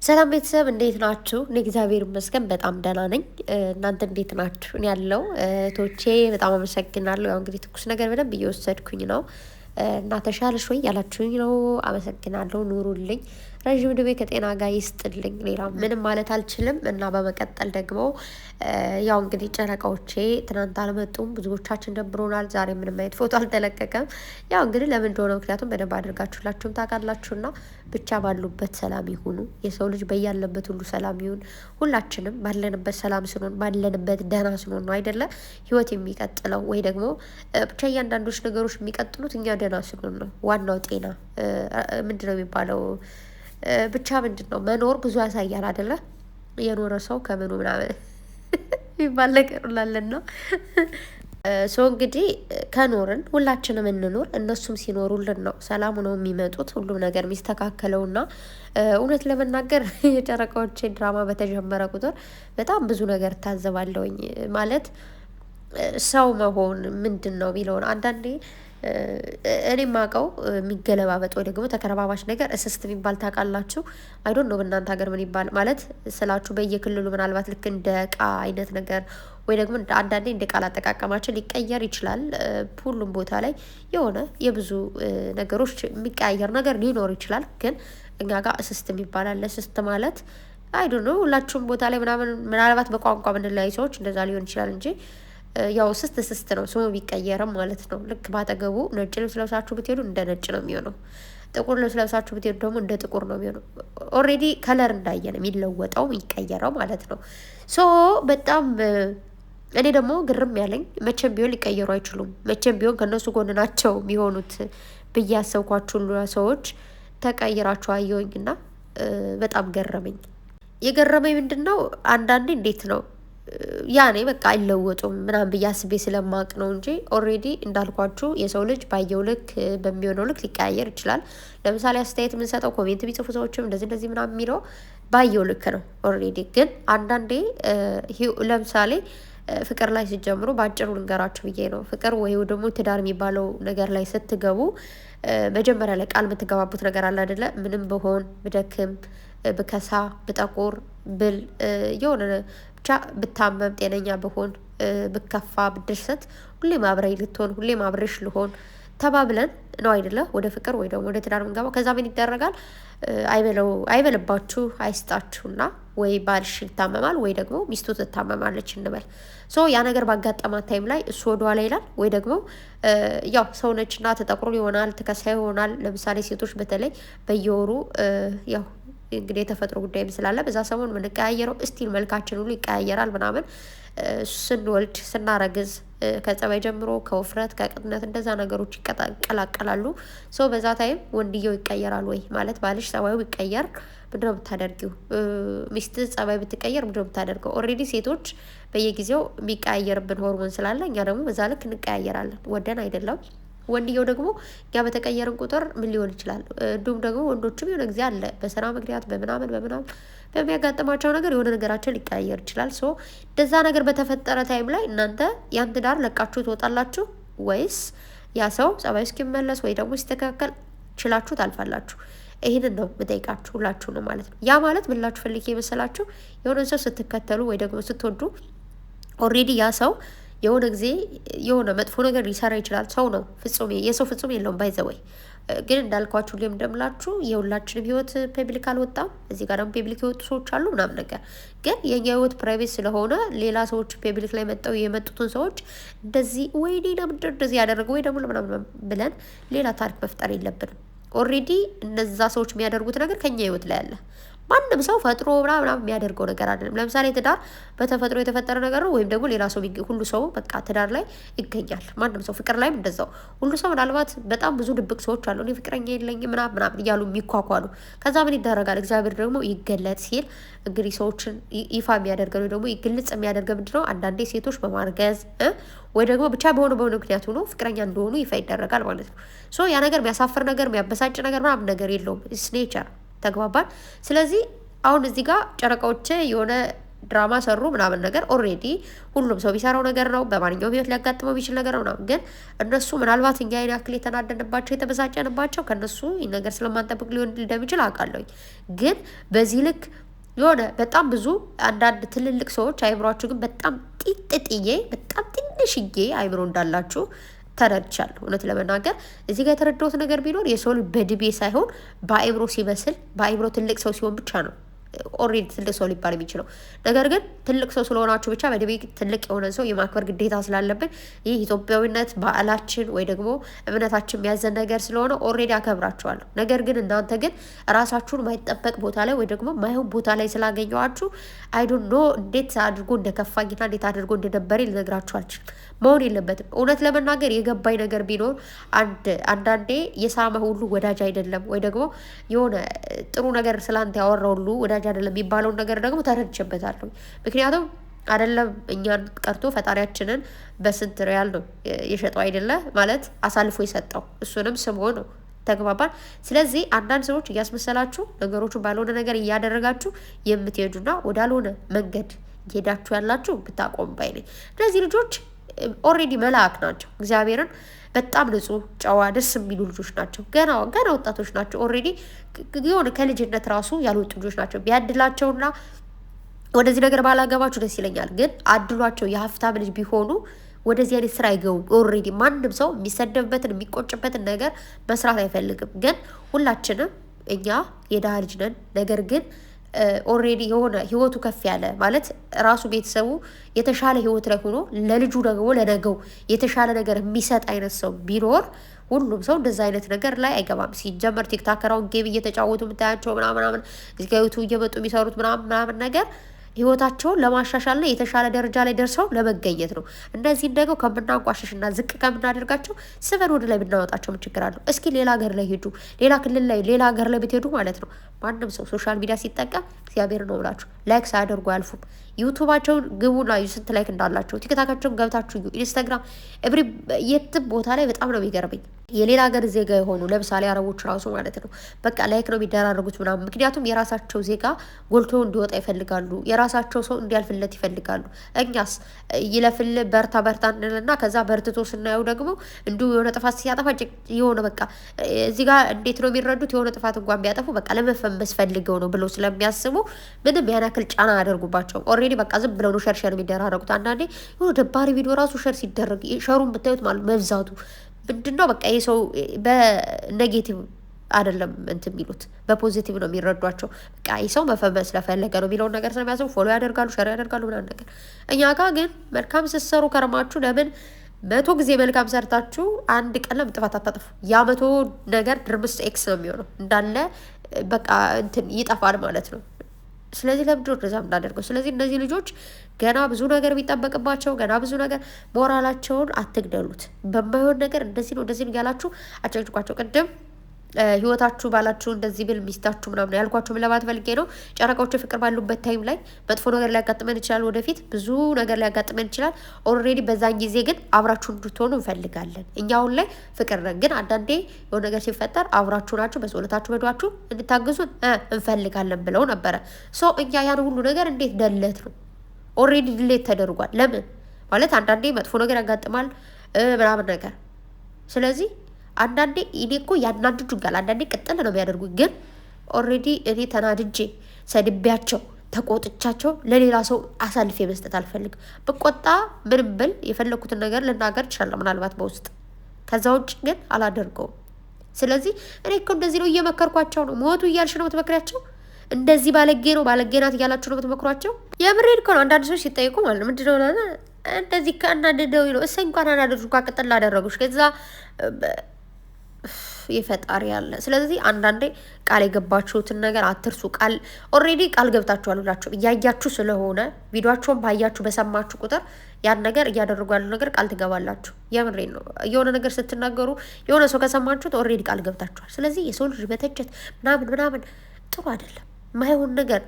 ሰላም ቤተሰብ እንዴት ናችሁ? እኔ እግዚአብሔር ይመስገን በጣም ደህና ነኝ። እናንተ እንዴት ናችሁ? እኔ ያለው እህቶቼ በጣም አመሰግናለሁ። ያው እንግዲህ ትኩስ ነገር በደንብ እየወሰድኩኝ ነው እና ተሻለሽ ወይ ያላችሁኝ ነው። አመሰግናለሁ። ኑሩልኝ፣ ረዥም ዕድሜ ከጤና ጋር ይስጥልኝ። ሌላ ምንም ማለት አልችልም። እና በመቀጠል ደግሞ ያው እንግዲህ ጨረቃዎቼ ትናንት አልመጡም። ብዙዎቻችን ደብሮናል። ዛሬ ምንም አይነት ፎቶ አልተለቀቀም። ያው እንግዲህ ለምን እንደሆነ ምክንያቱም በደንብ አድርጋችሁላችሁም ታውቃላችሁና ብቻ ባሉበት ሰላም ይሁኑ። የሰው ልጅ በያለበት ሁሉ ሰላም ይሁን። ሁላችንም ባለንበት ሰላም ስንሆን ባለንበት ደህና ስንሆን ነው አይደለ ህይወት የሚቀጥለው ወይ ደግሞ ብቻ እያንዳንዶች ነገሮች የሚቀጥሉት እኛ ደህና ስንሆን ነው። ዋናው ጤና ምንድነው የሚባለው ብቻ ምንድነው መኖር ብዙ ያሳያል አይደለ የኖረ ሰው ከምኑ ምናምን የሚባል ነገር ላለን ነው። ሰው እንግዲህ ከኖርን ሁላችንም እንኖር፣ እነሱም ሲኖሩልን ነው ሰላሙ ነው የሚመጡት ሁሉም ነገር የሚስተካከለውና እውነት ለመናገር የጨረቃዎቼ ድራማ በተጀመረ ቁጥር በጣም ብዙ ነገር ታዘባለሁኝ። ማለት ሰው መሆን ምንድን ነው የሚለውን አንዳንዴ እኔ የማውቀው የሚገለባበጥ ወይ ደግሞ ተከረባባሽ ነገር እስስት የሚባል ታውቃላችሁ? አይዶን ነው በእናንተ ሀገር ምን ይባል ማለት ስላችሁ በየክልሉ ምናልባት ልክ እንደ እቃ አይነት ነገር ወይ ደግሞ አንዳንዴ እንደ ቃል አጠቃቀማችን ሊቀየር ይችላል። ሁሉም ቦታ ላይ የሆነ የብዙ ነገሮች የሚቀያየር ነገር ሊኖር ይችላል። ግን እኛ ጋር እስስት የሚባል አለ። እስስት ማለት አይዶን ነው ሁላችሁም ቦታ ላይ ምናምን ምናልባት በቋንቋ ምንለያይ ሰዎች እንደዛ ሊሆን ይችላል እንጂ ያው ስስት ስስት ነው ስሙ ቢቀየርም ማለት ነው። ልክ ባጠገቡ ነጭ ልብስ ለብሳችሁ ብትሄዱ እንደ ነጭ ነው የሚሆነው። ጥቁር ልብስ ለብሳችሁ ብትሄዱ ደግሞ እንደ ጥቁር ነው የሚሆነው። ኦልሬዲ ከለር እንዳየ ነው የሚለወጠው የሚቀየረው ማለት ነው። ሶ በጣም እኔ ደግሞ ግርም ያለኝ መቼም ቢሆን ሊቀየሩ አይችሉም። መቼም ቢሆን ከእነሱ ጎን ናቸው የሚሆኑት ብዬ ያሰብኳችሁ ሁሉ ሰዎች ተቀይራችሁ አየሁኝና በጣም ገረመኝ። የገረመኝ ምንድን ነው አንዳንዴ እንዴት ነው ያኔ በቃ አይለወጡም ምናምን ብዬ አስቤ ስለማቅ ነው እንጂ ኦልሬዲ እንዳልኳችሁ የሰው ልጅ ባየው ልክ በሚሆነው ልክ ሊቀያየር ይችላል። ለምሳሌ አስተያየት የምንሰጠው ኮሜንት ቢጽፉ ሰዎችም እንደዚህ ምናምን የሚለው ባየው ልክ ነው። ኦልሬዲ ግን አንዳንዴ ለምሳሌ ፍቅር ላይ ሲጀምሩ በአጭሩ ልንገራችሁ ብዬ ነው። ፍቅር ወይ ደግሞ ትዳር የሚባለው ነገር ላይ ስትገቡ መጀመሪያ ላይ ቃል የምትገባቡት ነገር አለ አይደለ? ምንም ብሆን ብደክም ብከሳ ብጠቁር ብል የሆነ ብቻ ብታመም ጤነኛ ብሆን ብከፋ ብደሰት ሁሌም አብረኝ ልትሆን ሁሌም አብረሽ ልሆን ተባብለን ነው አይደለ ወደ ፍቅር ወይ ደግሞ ወደ ትዳር የምንገባው። ከዛ ምን ይደረጋል? አይበልባችሁ አይስጣችሁና ወይ ባልሽ ይታመማል ወይ ደግሞ ሚስቱ ትታመማለች እንበል። ሶ ያ ነገር ባጋጠማት ታይም ላይ እሱ ወደኋላ ይላል ወይ ደግሞ ያው ሰው ነችና ተጠቁሮ ይሆናል ትከሳ ይሆናል። ለምሳሌ ሴቶች በተለይ በየወሩ ያው እንግዲህ የተፈጥሮ ጉዳይም ስላለ በዛ ሰሞን የምንቀያየረው እስቲል መልካችን ሁሉ ይቀያየራል ምናምን ስንወልድ ስናረግዝ ከጸባይ ጀምሮ ከውፍረት ከቅጥነት እንደዛ ነገሮች ይቀላቀላሉ። ሰው በዛ ታይም ወንድየው ይቀየራል ወይ ማለት ባልሽ ጸባዩ ይቀየር ምንድነው ብታደርጊው? ሚስት ጸባይ ብትቀየር ምንድነው ብታደርገው? ኦልሬዲ ሴቶች በየጊዜው የሚቀያየርብን ሆርሞን ስላለ እኛ ደግሞ በዛ ልክ እንቀያየራለን ወደን አይደለም። ወንድየው ደግሞ እኛ በተቀየርን ቁጥር ምን ሊሆን ይችላል? እንዲሁም ደግሞ ወንዶችም የሆነ ጊዜ አለ በስራ ምክንያት በምናምን በሚያጋጥማቸው ነገር የሆነ ነገራቸው ሊቀያየር ይችላል። ሶ እንደዛ ነገር በተፈጠረ ታይም ላይ እናንተ ያን ትዳር ለቃችሁ ትወጣላችሁ ወይስ ያ ሰው ጸባይ እስኪመለስ ወይ ደግሞ ሲስተካከል ችላችሁ ታልፋላችሁ? ይህንን ነው የምጠይቃችሁ ሁላችሁ ነው ማለት ነው። ያ ማለት ምላችሁ ፈልጌ የመሰላችሁ የሆነ ሰው ስትከተሉ ወይ ደግሞ ስትወዱ ኦልሬዲ ያ ሰው የሆነ ጊዜ የሆነ መጥፎ ነገር ሊሰራ ይችላል። ሰው ነው ፍጹም የሰው ፍጹም የለውም ባይዘወይ ግን እንዳልኳችሁ ሁሌም እንደምላችሁ የሁላችንም ህይወት ፐብሊክ አልወጣም። እዚህ ጋር ደግሞ ፐብሊክ የወጡ ሰዎች አሉ ምናምን ነገር ግን የኛ ህይወት ፕራይቬት ስለሆነ ሌላ ሰዎች ፐብሊክ ላይ መጣው የመጡትን ሰዎች እንደዚህ ወይኔ ለምንድን እንደዚህ ያደረገው ወይ ደግሞ ለምናምን ብለን ሌላ ታሪክ መፍጠር የለብንም። ኦልሬዲ እነዛ ሰዎች የሚያደርጉት ነገር ከኛ ህይወት ላይ አለ። ማንም ሰው ፈጥሮ ምናምን የሚያደርገው ነገር አይደለም። ለምሳሌ ትዳር በተፈጥሮ የተፈጠረ ነገር ነው ወይም ደግሞ ሌላ ሰው ሁሉ ሰው በቃ ትዳር ላይ ይገኛል። ማንም ሰው ፍቅር ላይም እንደዛው ሁሉ ሰው ምናልባት በጣም ብዙ ድብቅ ሰዎች አሉ። እኔ ፍቅረኛ የለኝም ምናምን እያሉ የሚኳኳሉ ከዛ ምን ይደረጋል? እግዚአብሔር ደግሞ ይገለጥ ሲል እንግዲህ ሰዎችን ይፋ የሚያደርገው ደግሞ ግልጽ የሚያደርገው ምንድነው? አንዳንዴ ሴቶች በማርገዝ ወይ ደግሞ ብቻ በሆነ ምክንያት ሆኖ ፍቅረኛ እንደሆኑ ይፋ ይደረጋል ማለት ነው። ሶ ያ ነገር የሚያሳፍር ነገር የሚያበሳጭ ነገር ምናምን ነገር የለውም። ኢትስ ኔቸር ተግባባን። ስለዚህ አሁን እዚህ ጋር ጨረቃዎቼ የሆነ ድራማ ሰሩ ምናምን ነገር ኦልሬዲ ሁሉም ሰው ቢሰራው ነገር ነው። በማንኛውም ህይወት ሊያጋጥመው የሚችል ነገር ነው። ግን እነሱ ምናልባት እኛ አይን ያክል የተናደንባቸው የተበሳጨንባቸው ከእነሱ ይህ ነገር ስለማንጠብቅ ሊሆን እንደሚችል አውቃለሁኝ። ግን በዚህ ልክ የሆነ በጣም ብዙ አንዳንድ ትልልቅ ሰዎች አይምሯችሁ ግን በጣም ጢጥጥዬ በጣም ትንሽዬ አይምሮ እንዳላችሁ ተረድቻለሁ። እውነት ለመናገር እዚህ ጋር የተረዳሁት ነገር ቢኖር የሰው ልጅ በድቤ ሳይሆን በአይምሮ ሲበስል በአይምሮ ትልቅ ሰው ሲሆን ብቻ ነው ኦልሬዲ ትልቅ ሰው ሊባል የሚችለው። ነገር ግን ትልቅ ሰው ስለሆናችሁ ብቻ በድቤ ትልቅ የሆነ ሰው የማክበር ግዴታ ስላለብን ይህ ኢትዮጵያዊነት ባህላችን ወይ ደግሞ እምነታችን የሚያዘን ነገር ስለሆነ ኦልሬዲ አከብራችኋለሁ። ነገር ግን እናንተ ግን ራሳችሁን ማይጠበቅ ቦታ ላይ ወይ ደግሞ ማይሆን ቦታ ላይ ስላገኘዋችሁ አይ ዶንት ኖ እንዴት አድርጎ እንደከፋኝና እንዴት አድርጎ እንደነበረ ልነግራችሁ አልችልም። መሆን የለበትም። እውነት ለመናገር የገባኝ ነገር ቢኖር አንዳንዴ የሳመ ሁሉ ወዳጅ አይደለም ወይ ደግሞ የሆነ ጥሩ ነገር ስላንተ ያወራ ሁሉ ወዳጅ አይደለም የሚባለውን ነገር ደግሞ ተረድቼበታለሁ። ምክንያቱም አይደለም እኛን ቀርቶ ፈጣሪያችንን በስንት ሪያል ነው የሸጠው አይደለ ማለት አሳልፎ የሰጠው እሱንም ስሞ ነው። ተግባባን። ስለዚህ አንዳንድ ሰዎች እያስመሰላችሁ ነገሮቹን ባልሆነ ነገር እያደረጋችሁ የምትሄዱና ወዳልሆነ መንገድ እየሄዳችሁ ያላችሁ ብታቆሙ ባይ ነኝ። እነዚህ ልጆች ኦልሬዲ መልአክ ናቸው። እግዚአብሔርን በጣም ንጹህ ጨዋ ደስ የሚሉ ልጆች ናቸው። ገና ወጣቶች ናቸው። ኦልሬዲ የሆነ ከልጅነት ራሱ ያልወጡ ልጆች ናቸው። ቢያድላቸውና ወደዚህ ነገር ባላገባችሁ ደስ ይለኛል። ግን አድሏቸው የሀብታም ልጅ ቢሆኑ ወደዚህ አይነት ስራ አይገቡም። ኦልሬዲ ማንም ሰው የሚሰደብበትን የሚቆጭበትን ነገር መስራት አይፈልግም። ግን ሁላችንም እኛ የድሃ ልጅ ነን። ነገር ግን ኦልሬዲ የሆነ ህይወቱ ከፍ ያለ ማለት ራሱ ቤተሰቡ የተሻለ ህይወት ላይ ሆኖ ለልጁ ደግሞ ለነገው የተሻለ ነገር የሚሰጥ አይነት ሰው ቢኖር ሁሉም ሰው እንደዛ አይነት ነገር ላይ አይገባም። ሲጀመር ቲክታከራውን ጌም እየተጫወቱ የምታያቸው ምናምን እዚህ ጋር ዩቱብ እየመጡ የሚሰሩት ምናምን ነገር ህይወታቸውን ለማሻሻልና የተሻለ ደረጃ ላይ ደርሰው ለመገኘት ነው። እነዚህን ደግሞ ከምናንቋሸሽና ዝቅ ከምናደርጋቸው ስበን ወደ ላይ ብናወጣቸው ምን ችግር አለው? እስኪ ሌላ ሀገር ላይ ሄዱ፣ ሌላ ክልል ላይ ሌላ ሀገር ላይ ብትሄዱ ማለት ነው ማንም ሰው ሶሻል ሚዲያ ሲጠቀም እግዚአብሔር ነው ብላችሁ ላይክ ሳያደርጉ አያልፉም። ዩቱባቸውን ግቡና ስንት ላይክ እንዳላቸው፣ ቲክታካቸውን ገብታችሁ ኢንስታግራም የትም ቦታ ላይ በጣም ነው የሚገርመኝ። የሌላ ሀገር ዜጋ የሆኑ ለምሳሌ አረቦች ራሱ ማለት ነው በቃ ላይክ ነው የሚደራረጉት ምናምን። ምክንያቱም የራሳቸው ዜጋ ጎልቶ እንዲወጣ ይፈልጋሉ፣ የራሳቸው ሰው እንዲያልፍለት ይፈልጋሉ። እኛስ ይለፍል በርታ እንልና ከዛ በርትቶ ስናየው ደግሞ እንዲሁ የሆነ ጥፋት ሲያጠፋ የሆነ በቃ እዚህ ጋር እንዴት ነው የሚረዱት? የሆነ ጥፋት እንኳን ቢያጠፉ በቃ ለመፈመስ ፈልገው ነው ብለው ስለሚያስቡ ምንም ያን ያክል ጫና አያደርጉባቸውም። ኦልሬዲ በቃ ዝም ብለው ነው ሸር የሚደራረጉት። አንዳንዴ የሆነ ደባሪ ቪዲዮ ራሱ ሸር ሲደረግ ሸሩን ብታዩት ማለት መብዛቱ ምንድነው? በቃ ይህ ሰው በኔጌቲቭ አይደለም እንትን የሚሉት በፖዚቲቭ ነው የሚረዷቸው። በቃ ይህ ሰው መፈመስ ስለፈለገ ነው የሚለውን ነገር ስለሚያስቡ ፎሎ ያደርጋሉ፣ ሸር ያደርጋሉ ምናምን ነገር። እኛ ጋር ግን መልካም ስትሰሩ ከርማችሁ ለምን 100 ጊዜ መልካም ሰርታችሁ አንድ ቀለም ጥፋት አታጥፉ? ያ 100 ነገር ድርምስ ኤክስ ነው የሚሆነው እንዳለ በቃ እንትን ይጠፋል ማለት ነው። ስለዚህ ለምንድነው እንደዛ የምናደርገው? ስለዚህ እነዚህ ልጆች ገና ብዙ ነገር የሚጠበቅባቸው ገና ብዙ ነገር ሞራላቸውን አትግደሉት። በማይሆን ነገር እንደዚህ ነው ያላችሁ አጨቅጭቋቸው። ቅድም ህይወታችሁ ባላችሁ እንደዚህ ብል ሚስታችሁ ምናምን ያልኳችሁ ለማለት ፈልጌ ነው። ጨረቃዎች ፍቅር ባሉበት ታይም ላይ መጥፎ ነገር ሊያጋጥመን ይችላል። ወደፊት ብዙ ነገር ሊያጋጥመን ይችላል። ኦልሬዲ በዛን ጊዜ ግን አብራችሁ እንድትሆኑ እንፈልጋለን። እኛ አሁን ላይ ፍቅር ነን፣ ግን አንዳንዴ የሆነ ነገር ሲፈጠር አብራችሁ ናችሁ በጸሎታችሁ በዱዓችሁ እንድታግዙን እንፈልጋለን ብለው ነበረ። ሶ እኛ ያን ሁሉ ነገር እንዴት ደለት ነው? ኦልሬዲ ድሌት ተደርጓል። ለምን ማለት አንዳንዴ መጥፎ ነገር ያጋጥማል ምናምን ነገር። ስለዚህ አንዳንዴ እኔ እኮ ያናድዱኛል፣ አንዳንዴ ቅጥል ነው የሚያደርጉኝ። ግን ኦልሬዲ እኔ ተናድጄ ሰድቤያቸው ተቆጥቻቸው ለሌላ ሰው አሳልፌ መስጠት አልፈልግም። ብቆጣ ምንም ብል የፈለኩትን ነገር ልናገር እችላለሁ ምናልባት በውስጥ፣ ከዛ ውጭ ግን አላደርገውም። ስለዚህ እኔ እኮ እንደዚህ ነው እየመከርኳቸው ነው። ሞቱ እያልሽ ነው የምትመክሪያቸው? እንደዚህ ባለጌ ነው ባለጌ ናት እያላችሁ ነው የምትመክሯቸው? የምሬድ እኮ ነው። አንዳንድ ሰዎች ሲጠይቁ ማለት ነው ምንድን ነው እንደዚህ ከእናደደው ነው እሰይ እንኳን አናደርጉ ቅጥል ላደረጉሽ ከዛ የፈጣሪ ያለ። ስለዚህ አንዳንዴ ቃል የገባችሁትን ነገር አትርሱ። ቃል ኦልሬዲ ቃል ገብታችኋል ብላችሁ እያያችሁ ስለሆነ ቪዲዮአቸውን ባያችሁ በሰማችሁ ቁጥር ያን ነገር እያደረጉ ያሉ ነገር ቃል ትገባላችሁ። የምሬን ነው። የሆነ ነገር ስትናገሩ የሆነ ሰው ከሰማችሁት ኦልሬዲ ቃል ገብታችኋል። ስለዚህ የሰው ልጅ መተቸት ምናምን ጥሩ አይደለም። ማይሆን ነገር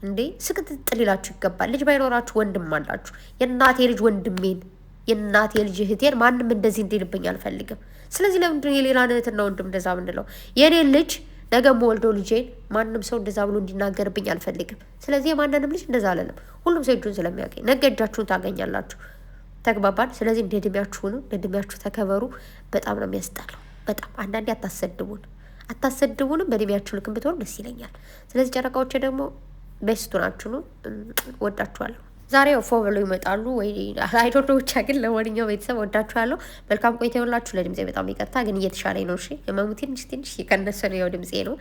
እንዴ ስቅጥጥል ይላችሁ ይገባል። ልጅ ባይኖራችሁ ወንድም አላችሁ። የእናቴ ልጅ ወንድሜን የእናቴ ልጅ እህቴን ማንም እንደዚህ እንዲልብኝ አልፈልግም። ስለዚህ ለምንድን የሌላ እህትና ወንድም እንደዛ ምንለው? የኔን ልጅ ነገ የምወልደው ልጄን ማንም ሰው እንደዛ ብሎ እንዲናገርብኝ አልፈልግም። ስለዚህ የማንንም ልጅ እንደዛ አለንም። ሁሉም ሰው እጁን ስለሚያገኝ ነገ እጃችሁን ታገኛላችሁ። ተግባባን። ስለዚህ እንደ እድሜያችሁ ሁኑ፣ እንደ እድሜያችሁ ተከበሩ። በጣም ነው የሚያስጠላው። በጣም አንዳንዴ አታሰድቡንም። በእድሜያችሁ ልክ ብትሆኑ ደስ ይለኛል። ስለዚህ ጨረቃዎች ደግሞ ቤስቱ ናችሁ ነው። ወዳችኋለሁ። ዛሬ ፎ ብለው ይመጣሉ ወይ አይዶዶ። ብቻ ግን ለማንኛውም ቤተሰብ ወዳችኋለሁ። መልካም ቆይታ ይሆንላችሁ። ለድምፄ በጣም ይቅርታ ግን እየተሻለኝ ነው። እሺ ህመሙ ትንሽ እየቀነሰ ነው። ያው ድምፄ ነው